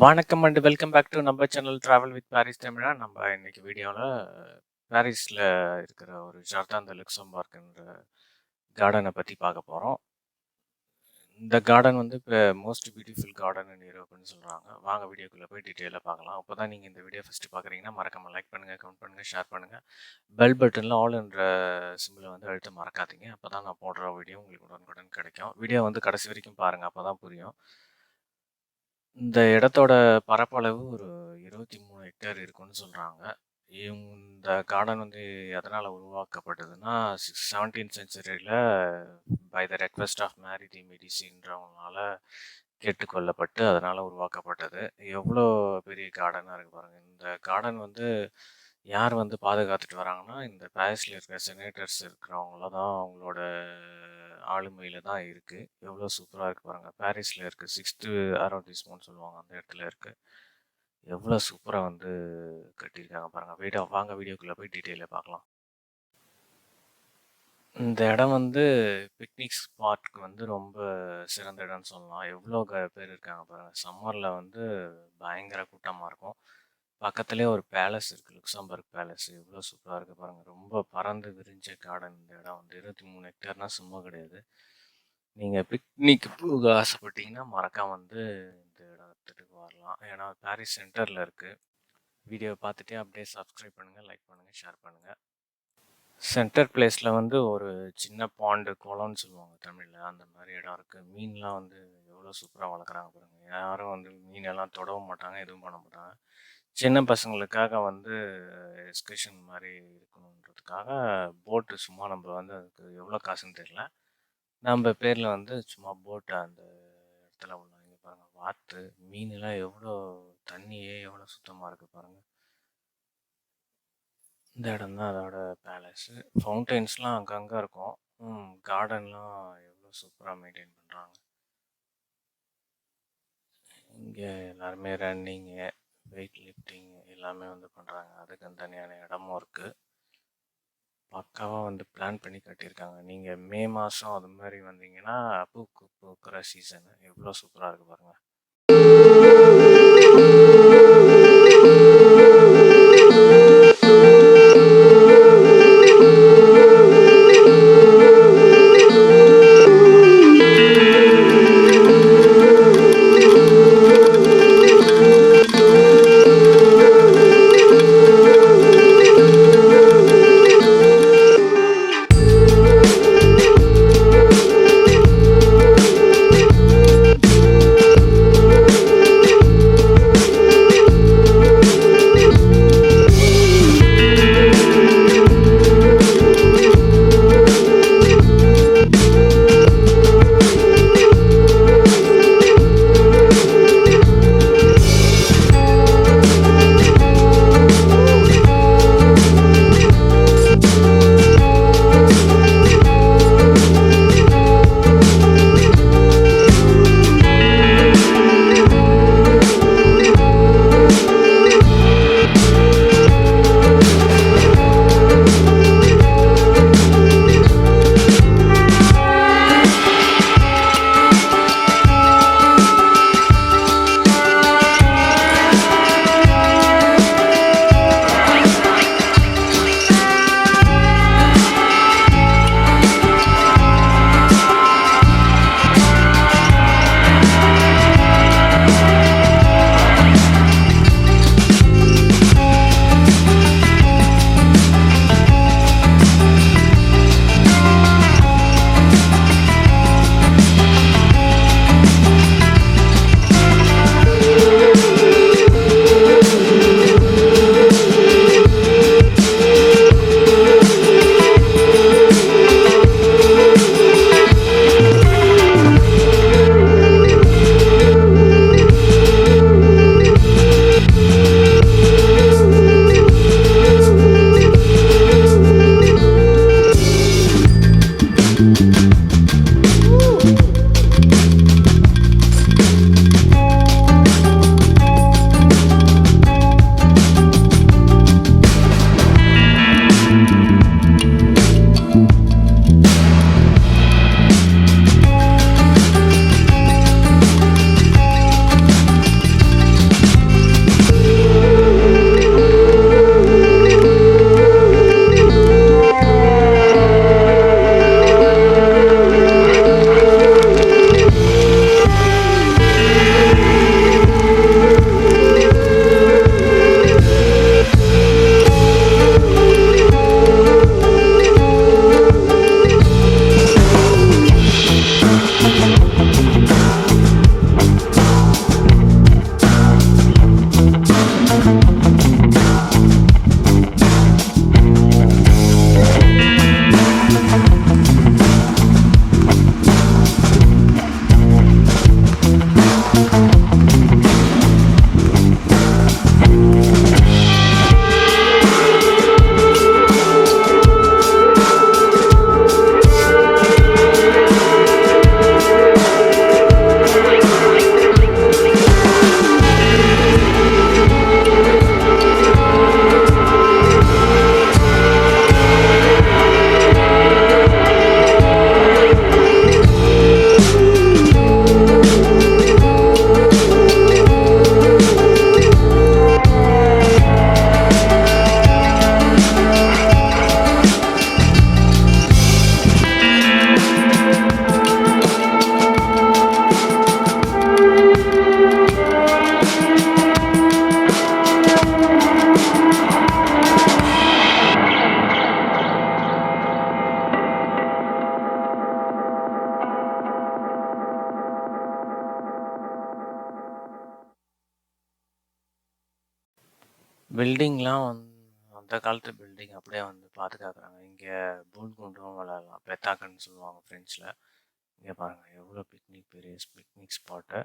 வணக்கம் and welcome back to நம்ம channel travel with Paris தமிழா. நம்ம இன்னைக்கு வீடியோவில் பாரிஸில் இருக்கிற ஒரு ஜார்தான் த லுக்சம்பர்க்ன்ற கார்டனை பற்றி பார்க்க போகிறோம். இந்த கார்டன் வந்து இப்போ மோஸ்ட் பியூட்டிஃபுல் கார்டன் இன் யூரோப்னு சொல்கிறாங்க. வாங்க வீடியோக்குள்ளே போய் டீட்டெயிலாக பார்க்கலாம். அப்போ தான் நீங்கள் இந்த வீடியோ ஃபஸ்ட்டு பார்க்குறீங்கன்னா மறக்காமல் லைக் பண்ணுங்கள், கமெண்ட் பண்ணுங்கள், ஷேர் பண்ணுங்கள். பெல் பட்டனில் ஆல்ன்ற சிம்பிளை வந்து அழுத்த மறக்காதீங்க. அப்போ தான் நான் போடுற வீடியோ உங்களுக்கு உடனுக்குடன் கிடைக்கும். வீடியோ வந்து கடைசி வரைக்கும் பாருங்கள், அப்போ தான் புரியும். இந்த இடத்தோட பரப்பளவு ஒரு 23 ஹெக்டேர் இருக்குன்னு சொல்கிறாங்க. இந்த கார்டன் வந்து எதனால் உருவாக்கப்பட்டதுன்னா 17th செஞ்சுரியில் by the request of Marie de மெடிசின்றவங்களால கேட்டுக்கொள்ளப்பட்டு அதனால் உருவாக்கப்பட்டது. எவ்வளோ பெரிய கார்டனாக இருக்குது பாருங்கள். இந்த கார்டன் வந்து யார் வந்து பாதுகாத்துட்டு வராங்கன்னா, இந்த பாரிஸில் இருக்கிற செனேட்டர்ஸ் இருக்கிறவங்கள தான், அவங்களோட ஆளுமையில் தான் இருக்குது. எவ்வளோ சூப்பராக இருக்குது பாருங்கள். பாரிஸில் இருக்குது 6th arrondissement சொல்லுவாங்க, அந்த இடத்துல இருக்குது. எவ்வளோ சூப்பராக வந்து கட்டியிருக்காங்க பாருங்கள். வாங்க வீடியோக்குள்ளே போய் டீட்டெயிலாக பார்க்கலாம். இந்த இடம் வந்து பிக்னிக் ஸ்பாட்க்கு வந்து ரொம்ப சிறந்த இடம்னு சொல்லலாம். எவ்வளோ பேர் இருக்காங்க பாருங்கள். சம்மரில் வந்து பயங்கர கூட்டமாக இருக்கும். பக்கத்துலேயே ஒரு பேலஸ் இருக்குது, லுக்சம்பர்க் பேலஸ். எவ்வளோ சூப்பராக இருக்குது பாருங்கள். ரொம்ப பறந்து விரிஞ்ச கார்டன். இந்த இடம் வந்து 23 ஹெக்டேர்னால் சும்மா கிடையாது. நீங்கள் பிக்னிக் போக ஆசைப்பட்டீங்கன்னா மறக்காம வந்து இந்த இடத்துக்கு வரலாம். ஏன்னா பாரிஸ் சென்டரில் இருக்குது. வீடியோ பார்த்துட்டே அப்படியே சப்ஸ்கிரைப் பண்ணுங்கள், லைக் பண்ணுங்கள், ஷேர் பண்ணுங்கள். சென்டர் பிளேஸில் வந்து ஒரு சின்ன பாண்டு, குளம்னு சொல்லுவாங்க தமிழில், அந்த மாதிரி இடம் இருக்குது. மீன்லாம் வந்து எவ்வளோ சூப்பராக வளர்க்குறாங்க பாருங்கள். யாரும் வந்து மீனெல்லாம் தொடவும் மாட்டாங்க, எதுவும் பண்ண மாட்டாங்க. சின்ன பசங்களுக்காக வந்து எக்ஸ்கர்ஷன் மாதிரி இருக்கணுன்றதுக்காக போட்டு சும்மா, நம்ம வந்து அதுக்கு எவ்வளோ காசுன்னு தெரியல, நம்ம பேரில் வந்து சும்மா போட்டை அந்த இடத்துல உள்ள இங்கே பாருங்கள். வாத்து மீன்லாம் எவ்வளோ, தண்ணியே எவ்வளோ சுத்தமாக இருக்குது பாருங்கள். இந்த இடம் தான் அதோட பேலஸு. ஃபவுண்டைன்ஸ்லாம் அங்கங்கே இருக்கும். கார்டன்லாம் எவ்வளோ சூப்பராக மெயின்டைன் பண்ணுறாங்க. இங்கே எல்லாருமே ரன்னிங்கு, வெயிட் லிஃப்டிங் எல்லாமே வந்து பண்ணுறாங்க. அதுக்கு தனியான இடமும் இருக்குது. பக்காவாக வந்து பிளான் பண்ணி கட்டியிருக்காங்க. நீங்கள் மே மாதம் அது மாதிரி வந்தீங்கன்னா பூக்கிற சீசனு எவ்வளோ சூப்பராக இருக்குது பாருங்கள். பில்டிங்லாம் அந்த காலத்து பில்டிங் அப்படியே வந்து பாதுகாக்குறாங்க. இங்கே பூல்குண்டும் விளையாடலாம். பெத்தாக்கன்னு சொல்லுவாங்க ஃப்ரெஞ்சில். இங்கே பாருங்கள் எவ்வளோ பெரிய பிக்னிக் ஸ்பாட்டு.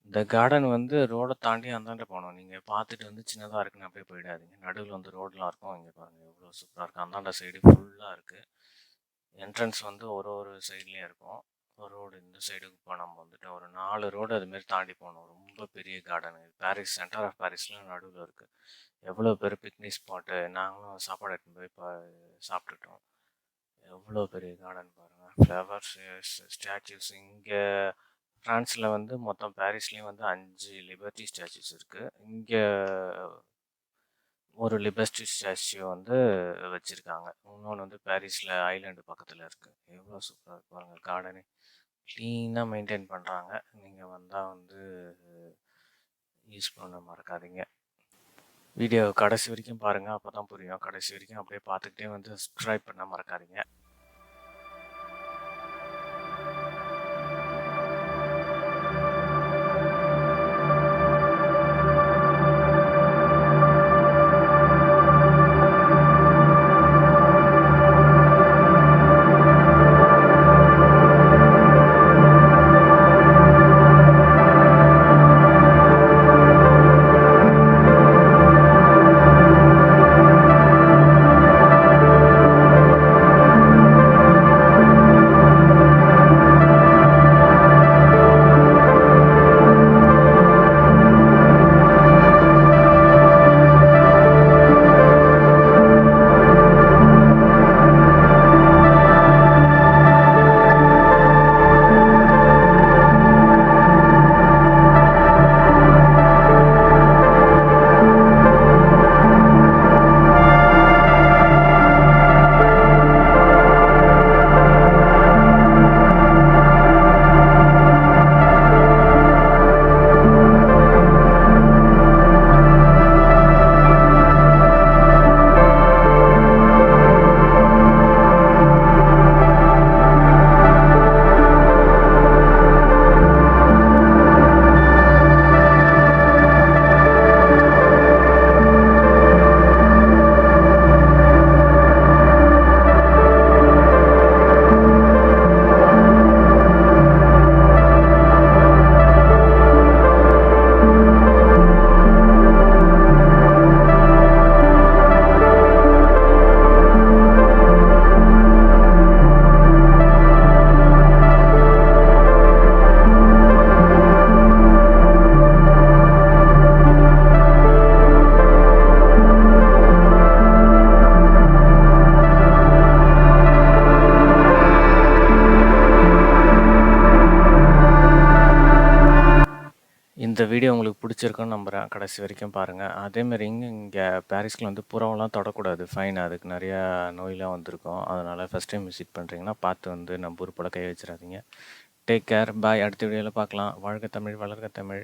இந்த கார்டன் வந்து ரோடை தாண்டி அந்தாண்ட போகணும். நீங்கள் பார்த்துட்டு வந்து சின்னதாக இருக்குன்னு அப்படியே போயிடாதீங்க. நடுவில் வந்து ரோடெலாம் இருக்கும். இங்கே பாருங்கள் எவ்வளோ சூப்பராக இருக்குது. அந்தாண்ட சைடு ஃபுல்லாக இருக்குது. என்ட்ரன்ஸ் வந்து ஒரு சைட்லேயும் இருக்கும். ஒரு ரோடு இந்த சைடுக்கு இப்போ நம்ம வந்துட்டு ஒரு 4 ரோடு அதுமாரி தாண்டி போகணும். ரொம்ப பெரிய கார்டன் இது. பாரிஸ், சென்டர் ஆஃப் பாரிஸில் நடுவில் இருக்குது. எவ்வளோ பேர் பிக்னிக் ஸ்பாட்டு. நாங்களும் சாப்பாடு எடுத்துன்னு போய் இப்போ சாப்பிட்டுட்டோம். எவ்வளோ பெரிய கார்டன் பாருங்கள். Flowers, statues. இங்கே ஃப்ரான்ஸில் வந்து மொத்தம் பாரிஸ்லேயும் வந்து 5 லிபர்ட்டி ஸ்டாச்சுஸ் இருக்குது. இங்கே ஒரு லிபர்ட்டி ஸ்டாச்சு வந்து வச்சுருக்காங்க. இன்னொன்று வந்து பாரிஸில் ஐலாண்டு பக்கத்தில் இருக்குது. எவ்வளோ சூப்பராக இருக்கு பாருங்கள். கார்டனே க்ளீனாக மெயின்டைன் பண்ணுறாங்க. நீங்கள் வந்தால் வந்து யூஸ் பண்ண மறக்காதீங்க. வீடியோ கடைசி வரைக்கும் பாருங்கள். அப்போ தான் புரியும். கடைசி வரைக்கும் அப்படியே பார்த்துக்கிட்டே வந்து சப்ஸ்கிரைப் பண்ண மறக்காதீங்க. இந்த வீடியோ உங்களுக்கு பிடிச்சிருக்குன்னு நம்புகிறேன். கடைசி வரைக்கும் பாருங்கள். அதேமாரி இங்கே பாரிஸில் வந்து புறவெல்லாம் தொடக்கூடாது. ஃபைன். அதுக்கு நிறையா நோயெலாம் வந்திருக்கும். அதனால் ஃபஸ்ட் டைம் விசிட் பண்ணுறீங்கன்னா பார்த்து வந்து நம்ம ஊர் போல் கை வச்சிடாதீங்க. Take care. பாய். அடுத்த வீடியோவில் பார்க்கலாம். வாழ்க தமிழ், வளர்க தமிழ்.